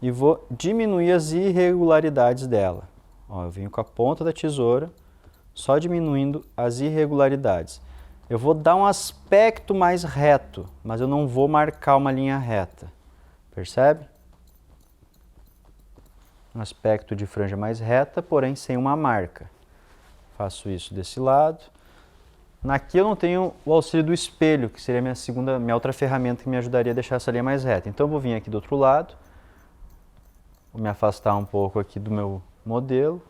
A: e vou diminuir as irregularidades dela. Ó, eu venho com a ponta da tesoura, só diminuindo as irregularidades. Eu vou dar um aspecto mais reto, mas eu não vou marcar uma linha reta. Percebe? Um aspecto de franja mais reta, porém sem uma marca. Faço isso desse lado. Aqui eu não tenho o auxílio do espelho, que seria minha outra ferramenta que me ajudaria a deixar essa linha mais reta. Então eu vou vir aqui do outro lado, vou me afastar um pouco aqui do meu modelo.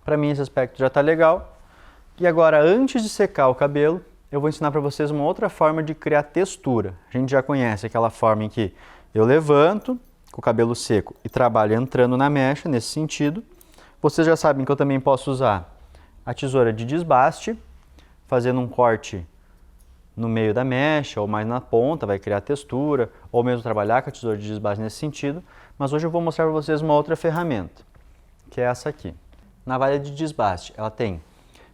A: Para mim esse aspecto já está legal. E agora, antes de secar o cabelo, eu vou ensinar para vocês uma outra forma de criar textura. A gente já conhece aquela forma em que eu levanto com o cabelo seco e trabalho entrando na mecha, nesse sentido. Vocês já sabem que eu também posso usar a tesoura de desbaste, fazendo um corte no meio da mecha ou mais na ponta, vai criar textura, ou mesmo trabalhar com a tesoura de desbaste nesse sentido. Mas hoje eu vou mostrar para vocês uma outra ferramenta, que é essa aqui. Navalha de desbaste, ela tem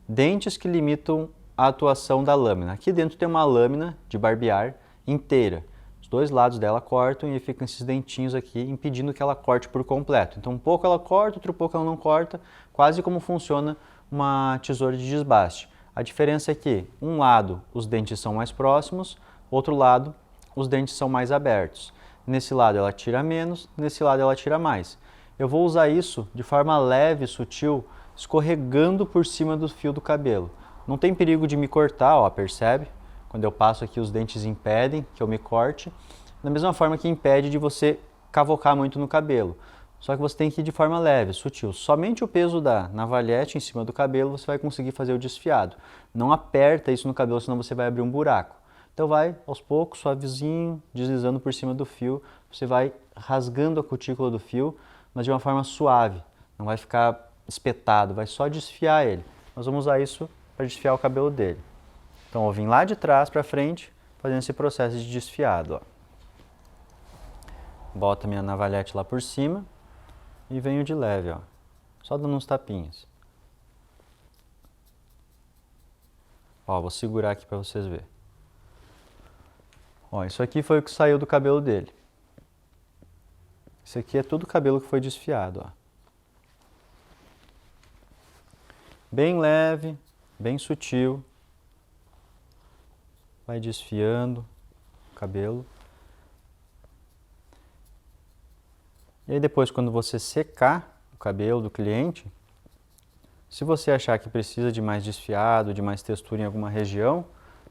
A: dentes que limitam a atuação da lâmina. Aqui dentro tem uma lâmina de barbear inteira. Os dois lados dela cortam e ficam esses dentinhos aqui impedindo que ela corte por completo. Então um pouco ela corta, outro pouco ela não corta, quase como funciona uma tesoura de desbaste. A diferença é que um lado os dentes são mais próximos, outro lado os dentes são mais abertos. Nesse lado ela tira menos, nesse lado ela tira mais. Eu vou usar isso de forma leve e sutil, escorregando por cima do fio do cabelo. Não tem perigo de me cortar, ó, percebe? Quando eu passo aqui os dentes impedem que eu me corte, da mesma forma que impede de você cavocar muito no cabelo. Só que você tem que ir de forma leve, sutil. Somente o peso da navalhete em cima do cabelo você vai conseguir fazer o desfiado. Não aperta isso no cabelo, senão você vai abrir um buraco. Então vai aos poucos, suavezinho, deslizando por cima do fio. Você vai rasgando a cutícula do fio, mas de uma forma suave. Não vai ficar espetado, vai só desfiar ele. Nós vamos usar isso para desfiar o cabelo dele. Então eu vim lá de trás para frente, fazendo esse processo de desfiado. Ó. Boto minha navalhete lá por cima e venho de leve, ó. Só dando uns tapinhas. Ó, vou segurar aqui para vocês verem. Ó, isso aqui foi o que saiu do cabelo dele. Isso aqui é tudo cabelo que foi desfiado, ó. Bem leve, bem sutil. Vai desfiando o cabelo. E aí depois, quando você secar o cabelo do cliente, se você achar que precisa de mais desfiado, de mais textura em alguma região,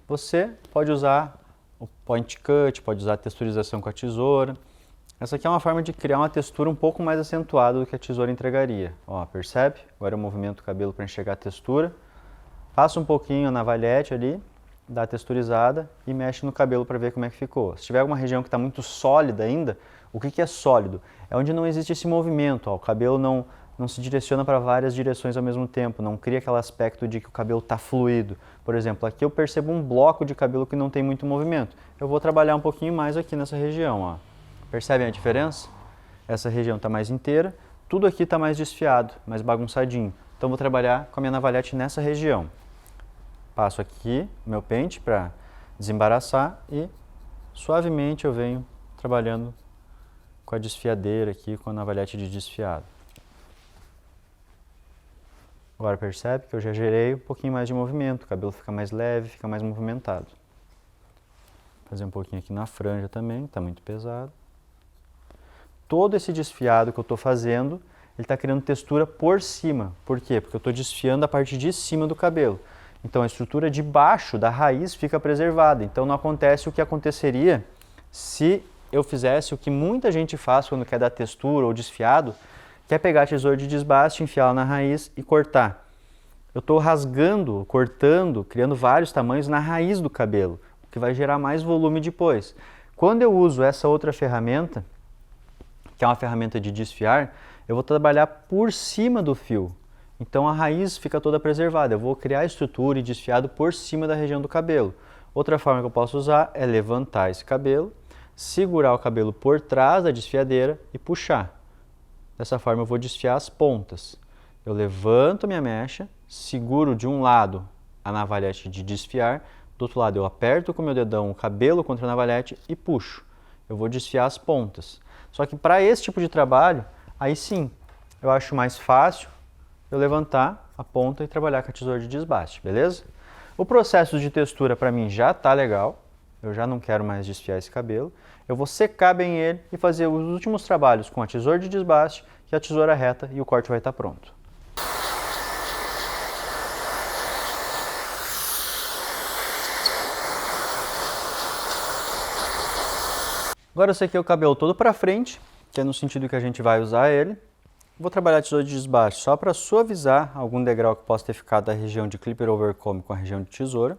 A: você pode usar o point cut, pode usar a texturização com a tesoura. Essa aqui é uma forma de criar uma textura um pouco mais acentuada do que a tesoura entregaria. Ó, percebe? Agora eu movimento o cabelo para enxergar a textura. Passa um pouquinho a navalhete ali, dá a texturizada e mexe no cabelo para ver como é que ficou. Se tiver alguma região que está muito sólida ainda, o que é sólido? É onde não existe esse movimento, ó, o cabelo não se direciona para várias direções ao mesmo tempo, não cria aquele aspecto de que o cabelo está fluido. Por exemplo, aqui eu percebo um bloco de cabelo que não tem muito movimento. Eu vou trabalhar um pouquinho mais aqui nessa região, ó. Percebem a diferença? Essa região está mais inteira, tudo aqui está mais desfiado, mais bagunçadinho. Então vou trabalhar com a minha navalhete nessa região. Passo aqui meu pente para desembaraçar e suavemente eu venho trabalhando com a desfiadeira aqui, com a navalhete de desfiado. Agora percebe que eu já gerei um pouquinho mais de movimento, o cabelo fica mais leve, fica mais movimentado. Vou fazer um pouquinho aqui na franja também, está muito pesado. Todo esse desfiado que eu estou fazendo, ele está criando textura por cima. Por quê? Porque eu estou desfiando a parte de cima do cabelo. Então a estrutura de baixo da raiz fica preservada. Então não acontece o que aconteceria se eu fizesse o que muita gente faz quando quer dar textura ou desfiado, que é pegar a tesoura de desbaste, enfiá-la na raiz e cortar. eu estou rasgando, cortando, criando vários tamanhos na raiz do cabelo, o que vai gerar mais volume depois. Quando eu uso essa outra ferramenta, que é uma ferramenta de desfiar, eu vou trabalhar por cima do fio. Então a raiz fica toda preservada, eu vou criar estrutura e desfiado por cima da região do cabelo. Outra forma que eu posso usar é levantar esse cabelo, segurar o cabelo por trás da desfiadeira e puxar. Dessa forma eu vou desfiar as pontas. Eu levanto minha mecha, seguro de um lado a navalhete de desfiar, do outro lado eu aperto com o meu dedão o cabelo contra a navalhete e puxo. Eu vou desfiar as pontas. Só que para esse tipo de trabalho, aí sim, eu acho mais fácil eu levantar a ponta e trabalhar com a tesoura de desbaste, beleza? O processo de textura para mim já está legal, eu já não quero mais desfiar esse cabelo. Eu vou secar bem ele e fazer os últimos trabalhos com a tesoura de desbaste, que é a tesoura reta, e o corte vai estar pronto. Agora esse aqui é o cabelo todo para frente, que é no sentido que a gente vai usar ele. Vou trabalhar a tesoura de desbaste só para suavizar algum degrau que possa ter ficado da região de clipper overcomb com a região de tesoura.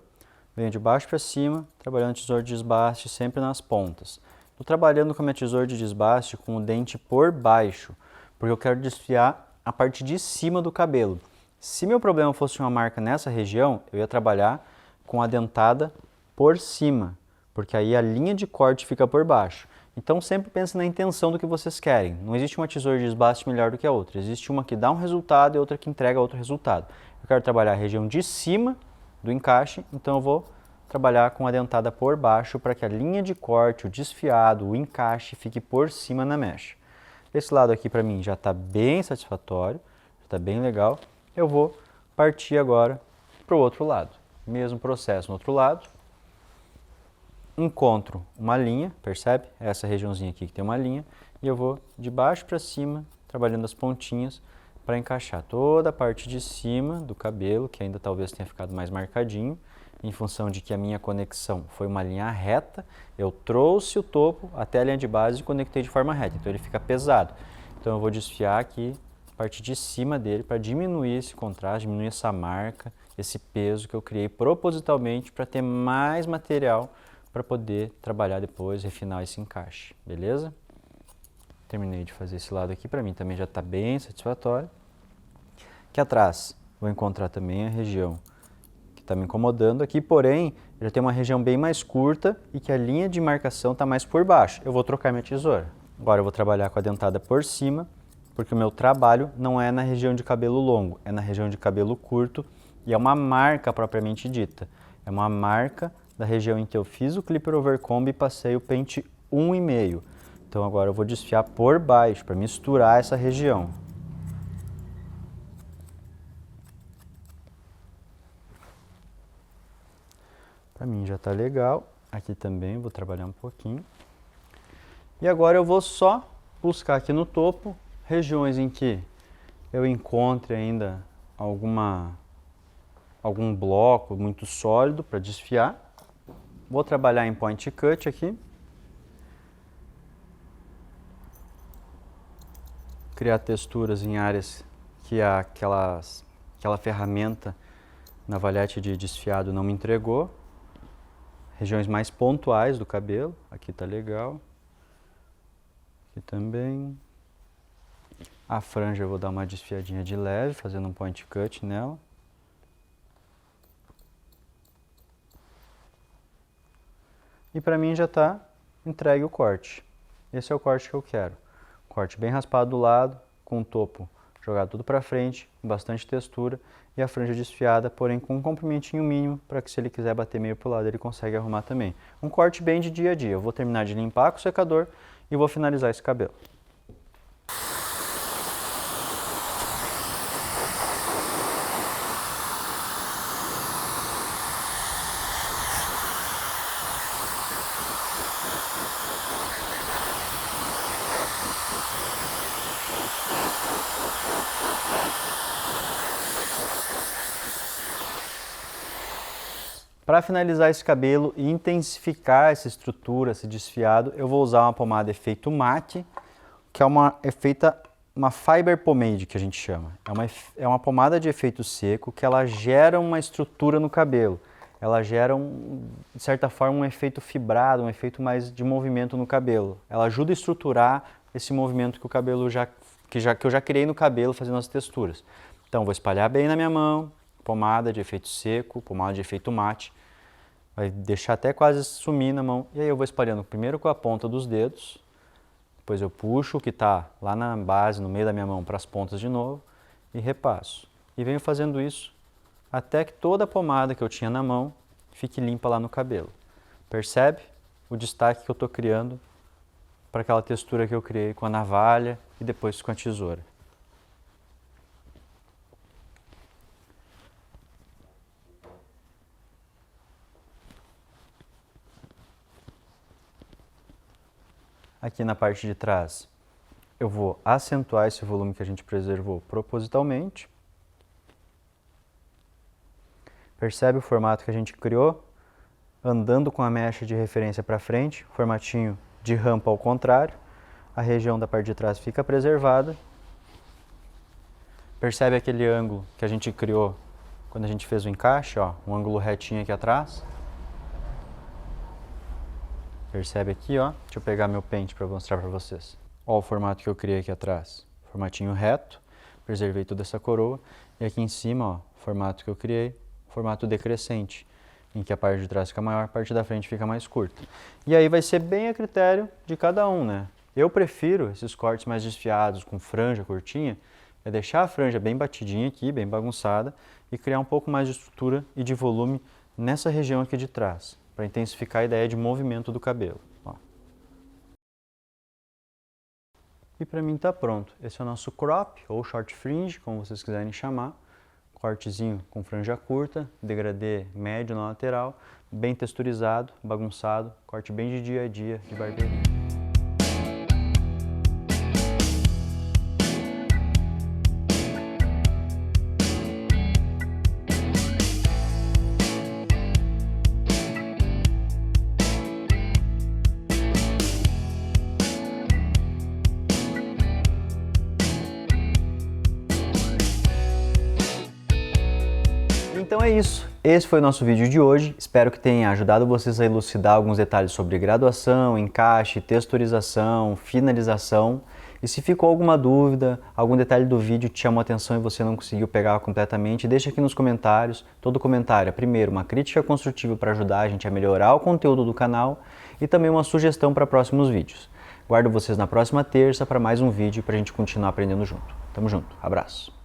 A: Venho de baixo para cima, trabalhando a tesoura de desbaste sempre nas pontas. Estou trabalhando com a minha tesoura de desbaste com o dente por baixo, porque eu quero desfiar a parte de cima do cabelo. Se meu problema fosse uma marca nessa região, eu ia trabalhar com a dentada por cima, porque aí a linha de corte fica por baixo. Então sempre pense na intenção do que vocês querem. Não existe uma tesoura de desbaste melhor do que a outra. Existe uma que dá um resultado e outra que entrega outro resultado. Eu quero trabalhar a região de cima do encaixe, então eu vou trabalhar com a dentada por baixo para que a linha de corte, o desfiado, o encaixe fique por cima na mecha. Esse lado aqui para mim já está bem satisfatório, já está bem legal. Eu vou partir agora para o outro lado. Mesmo processo no outro lado. Encontro uma linha, percebe? Essa regiãozinha aqui que tem uma linha, e eu vou de baixo para cima, trabalhando as pontinhas para encaixar toda a parte de cima do cabelo, que ainda talvez tenha ficado mais marcadinho, em função de que a minha conexão foi uma linha reta, eu trouxe o topo até a linha de base e conectei de forma reta, então ele fica pesado. Então eu vou desfiar aqui a parte de cima dele para diminuir esse contraste, diminuir essa marca, esse peso que eu criei propositalmente para ter mais material para poder trabalhar depois, refinar esse encaixe, beleza? Terminei de fazer esse lado aqui, para mim também já está bem satisfatório. Aqui atrás, vou encontrar também a região que está me incomodando aqui, porém, já tem uma região bem mais curta e que a linha de marcação está mais por baixo. Eu vou trocar minha tesoura. Agora eu vou trabalhar com a dentada por cima, porque o meu trabalho não é na região de cabelo longo, é na região de cabelo curto e é uma marca propriamente dita. É uma marca da região em que eu fiz o clipper overcomb e passei o pente 1,5. Então agora eu vou desfiar por baixo para misturar essa região. Para mim já está legal. Aqui também vou trabalhar um pouquinho. E agora eu vou só buscar aqui no topo regiões em que eu encontre ainda algum bloco muito sólido para desfiar. Vou trabalhar em point cut aqui. Criar texturas em áreas que aquela ferramenta navalhete de desfiado não me entregou. Regiões mais pontuais do cabelo. Aqui tá legal. Aqui também. A franja eu vou dar uma desfiadinha de leve, fazendo um point cut nela. E para mim já está entregue o corte. Esse é o corte que eu quero. Corte bem raspado do lado, com o topo jogado tudo para frente, com bastante textura e a franja desfiada, porém com um comprimentinho mínimo para que se ele quiser bater meio para o lado ele consegue arrumar também. Um corte bem de dia a dia. Eu vou terminar de limpar com o secador e vou finalizar esse cabelo. Para finalizar esse cabelo e intensificar essa estrutura, esse desfiado, eu vou usar uma pomada efeito mate, que é uma uma fiber pomade, que a gente chama. É uma pomada de efeito seco que ela gera uma estrutura no cabelo. Ela gera, de certa forma, um efeito fibrado, um efeito mais de movimento no cabelo. Ela ajuda a estruturar esse movimento que o cabelo que eu já criei no cabelo fazendo as texturas. Então, vou espalhar bem na minha mão, pomada de efeito seco, pomada de efeito mate. Vai deixar até quase sumir na mão. E aí eu vou espalhando primeiro com a ponta dos dedos, depois eu puxo o que está lá na base, no meio da minha mão, para as pontas de novo e repasso. E venho fazendo isso até que toda a pomada que eu tinha na mão fique limpa lá no cabelo. Percebe o destaque que eu estou criando para aquela textura que eu criei com a navalha e depois com a tesoura. Aqui na parte de trás, eu vou acentuar esse volume que a gente preservou propositalmente. Percebe o formato que a gente criou? Andando com a mecha de referência para frente, formatinho de rampa ao contrário. A região da parte de trás fica preservada. Percebe aquele ângulo que a gente criou quando a gente fez o encaixe, ó, um ângulo retinho aqui atrás. Percebe aqui, ó. Deixa eu pegar meu pente para mostrar para vocês. Ó o formato que eu criei aqui atrás. Formatinho reto, preservei toda essa coroa. E aqui em cima, ó, formato que eu criei, formato decrescente, em que a parte de trás fica maior, a parte da frente fica mais curta. E aí vai ser bem a critério de cada um, né? Eu prefiro esses cortes mais desfiados, com franja curtinha, é deixar a franja bem batidinha aqui, bem bagunçada, e criar um pouco mais de estrutura e de volume nessa região aqui de trás, para intensificar a ideia de movimento do cabelo. Ó. E para mim tá pronto. Esse é o nosso crop, ou short fringe, como vocês quiserem chamar. Cortezinho com franja curta, degradê médio na lateral, bem texturizado, bagunçado, corte bem de dia a dia de barbearia. Então é isso. Esse foi o nosso vídeo de hoje. Espero que tenha ajudado vocês a elucidar alguns detalhes sobre graduação, encaixe, texturização, finalização. E se ficou alguma dúvida, algum detalhe do vídeo te chamou a atenção e você não conseguiu pegar completamente, deixa aqui nos comentários. Todo comentário é, primeiro, uma crítica construtiva para ajudar a gente a melhorar o conteúdo do canal e também uma sugestão para próximos vídeos. Guardo vocês na próxima terça para mais um vídeo para a gente continuar aprendendo junto. Tamo junto. Abraço.